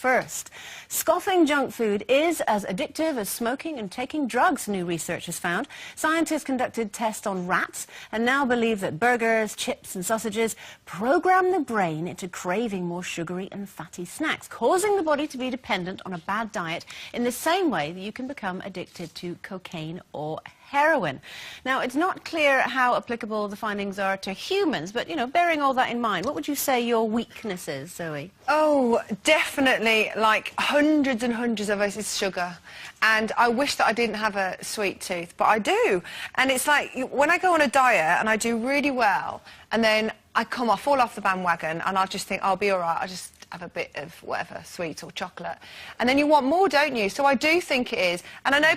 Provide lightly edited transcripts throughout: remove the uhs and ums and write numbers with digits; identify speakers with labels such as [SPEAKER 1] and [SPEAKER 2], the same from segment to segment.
[SPEAKER 1] first. Scoffing junk food is as addictive as smoking and taking drugs, new research has found. Scientists conducted tests on rats and now believe that burgers, chips and sausages program the brain into craving more sugary and fatty snacks, causing the body to be dependent on a bad diet in the same way that you can become addicted to cocaine or heroin. Now, it's not clear how applicable the findings are to humans, but, you know, bearing all that in mind, what would you say your weakness is, Zoe?
[SPEAKER 2] Oh, definitely, like hundreds and hundreds of us is sugar. And I wish that I didn't have a sweet tooth, but I do. And it's like, when I go on a diet and I do really well, and then I fall off the bandwagon, and I'll just think, I'll be all right, I'll just have a bit of whatever, sweet or chocolate. And then you want more, don't you? So I do think it is. And I know,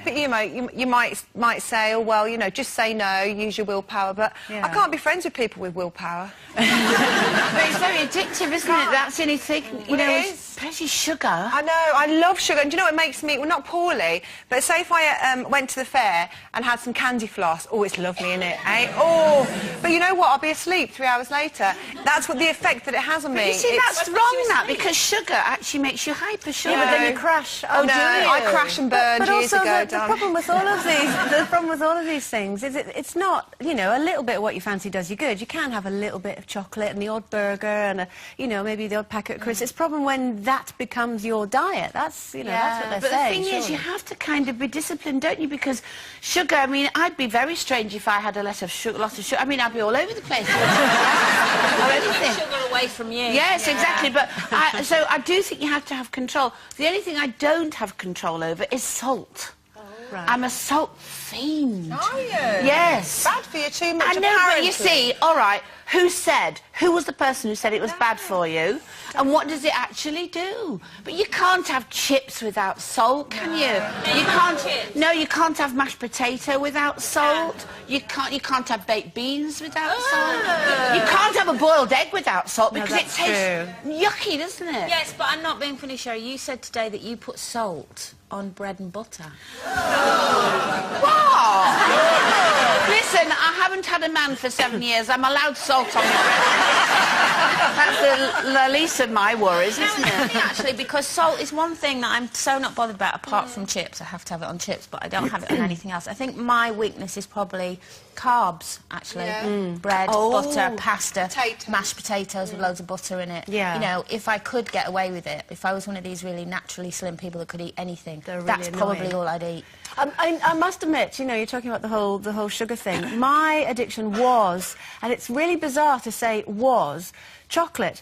[SPEAKER 2] you might say, oh, well, you know, just say no, use your willpower, but I can't be friends with people with willpower.
[SPEAKER 3] But it's very addictive, isn't it? That's the only thing, you know, especially sugar.
[SPEAKER 2] I know, I love sugar. And do you know what makes me, well, not poorly, but say if I went to the fair and had some candy floss, oh, it's lovely, isn't it, eh? Oh, but you know what? I'll be asleep 3 hours later. That's what the effect that it has on me.
[SPEAKER 3] But you see, that's wrong, that, because sugar actually makes you hyper sugar.
[SPEAKER 1] Yeah, but then you crash.
[SPEAKER 2] Oh, no, I crash and burn years ago.
[SPEAKER 1] But the problem with all of these, the problem with all of these things is it's not, you know, a little bit of what you fancy does you good. You can have a little bit of chocolate and the odd burger and you know, maybe the odd packet of crisps. It's a problem when that becomes your diet. That's, you know, that's what they're saying.
[SPEAKER 3] But the thing is, you have to kind of be disciplined, don't you? Because sugar, I mean, I'd be very strange if I had a lot of sugar. I mean, I'd be all over the place. Or anything.
[SPEAKER 4] Sugar away from you.
[SPEAKER 3] Yes, exactly. But so I do think you have to have control. The only thing I don't have control over is salt. Right. I'm a salt fiend.
[SPEAKER 2] Are you?
[SPEAKER 3] Yes.
[SPEAKER 2] Bad for you, too much.
[SPEAKER 3] I know, but you see, all right, who was the person who said it was bad for you? And what does it actually do? But you can't have chips without salt, can you? You can't. No, you can't have mashed potato without salt. You can't have baked beans without salt. You can't have a boiled egg without salt because it tastes yucky, doesn't it?
[SPEAKER 4] Yes, but I'm not being funny, Sherry. You said today that you put salt on bread and butter.
[SPEAKER 3] What? Listen, I haven't had a man for 7 years. I'm allowed salt on my bread. That's the least of my worries, isn't it?
[SPEAKER 4] Actually, because salt is one thing that I'm so not bothered about, apart from chips. I have to have it on chips, but I don't have it on anything else. I think my weakness is probably carbs, actually. Bread, butter, pasta, mashed potatoes with loads of butter in it.
[SPEAKER 1] Yeah.
[SPEAKER 4] You know, if I could get away with it, if I was one of these really naturally slim people that could eat anything, that's probably all I'd eat.
[SPEAKER 1] I must admit, you know, you're talking about the whole sugar thing. My addiction was, and it's really bizarre to say was, chocolate.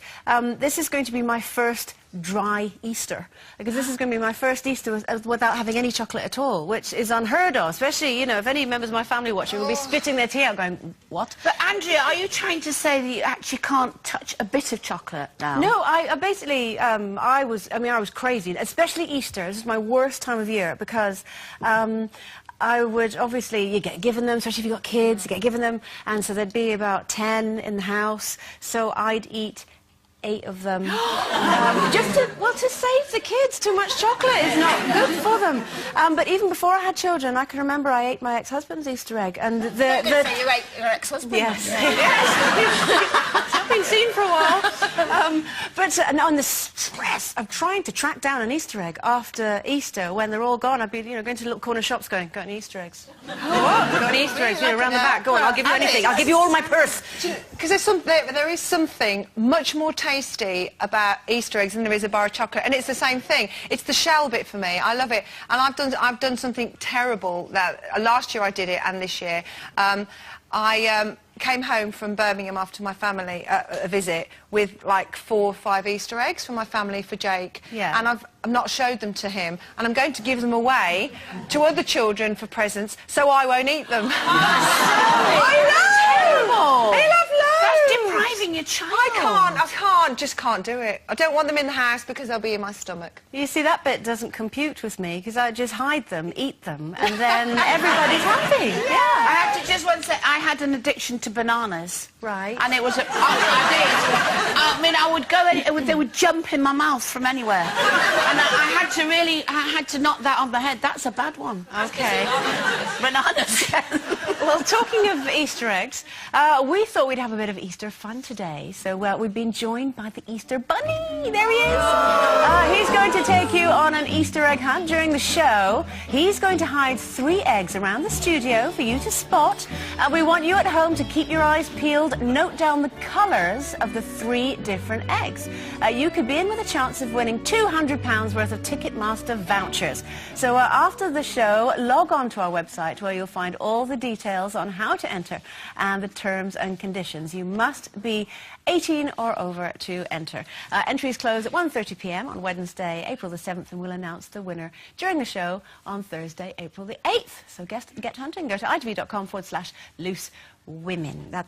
[SPEAKER 1] This is going to be my first dry Easter, because this is going to be my first Easter without having any chocolate at all, which is unheard of, especially, you know, if any members of my family watching will be spitting their tea out going, what?
[SPEAKER 3] But, Andrea, are you trying to say that you actually can't touch a bit of chocolate now?
[SPEAKER 1] No, I basically, I was crazy, especially Easter. This is my worst time of year, because I would, obviously, you get given them, especially if you've got kids, you get given them, and so there'd be about 10 in the house, so I'd eat 8 of them. Just to save the kids. Too much chocolate is not good for them. But even before I had children, I can remember I ate my ex-husband's Easter egg. And
[SPEAKER 4] You're going to say you ate your ex-husband?
[SPEAKER 1] Yes. Yes. I've been seen for a while. But on the stress of trying to track down an Easter egg after Easter, when they're all gone, I'd be, you know, going to little corner shops going, got any Easter eggs? What? Got any Easter eggs? You know, around the back. Go on, I'll give you anything. I'll give you all my purse.
[SPEAKER 2] Because there is something much more tasty about Easter eggs than there is a bar of chocolate, and it's the same thing. It's the shell bit for me. I love it, and I've done something terrible. That last year I did it, and this year I came home from Birmingham after my family a visit with like 4 or 5 Easter eggs for my family for Jake.
[SPEAKER 1] Yeah.
[SPEAKER 2] And I've not showed them to him, and I'm going to give them away to other children for presents, so I won't eat them. I know. He'll have loads.
[SPEAKER 3] That's depriving your child.
[SPEAKER 2] I just can't do it. I don't want them in the house because they'll be in my stomach.
[SPEAKER 1] You see, that bit doesn't compute with me, because I just hide them, eat them, and then everybody's happy.
[SPEAKER 3] Yeah. I have to just once say, I had an addiction to bananas.
[SPEAKER 1] Right.
[SPEAKER 3] And it was I did. I mean, I would go, they would jump in my mouth from anywhere. And I had to knock that on the head. That's a bad one.
[SPEAKER 1] Okay.
[SPEAKER 3] Bananas.
[SPEAKER 1] Well, talking of Easter eggs, we thought we'd have a bit of Easter fun today. So we've been joined by the Easter Bunny. There he is. He's going to an Easter egg hunt during the show. He's going to hide 3 eggs around the studio for you to spot. We want you at home to keep your eyes peeled, note down the colours of the 3 different eggs. You could be in with a chance of winning £200 worth of Ticketmaster vouchers. So after the show, log on to our website where you'll find all the details on how to enter and the terms and conditions. You must be 18 or over to enter. Entries close at 1:30 p.m. on Wednesday, April the 7th, and we'll announce the winner during the show on Thursday, April the 8th. So get hunting. Go to itv.com/loose women. That's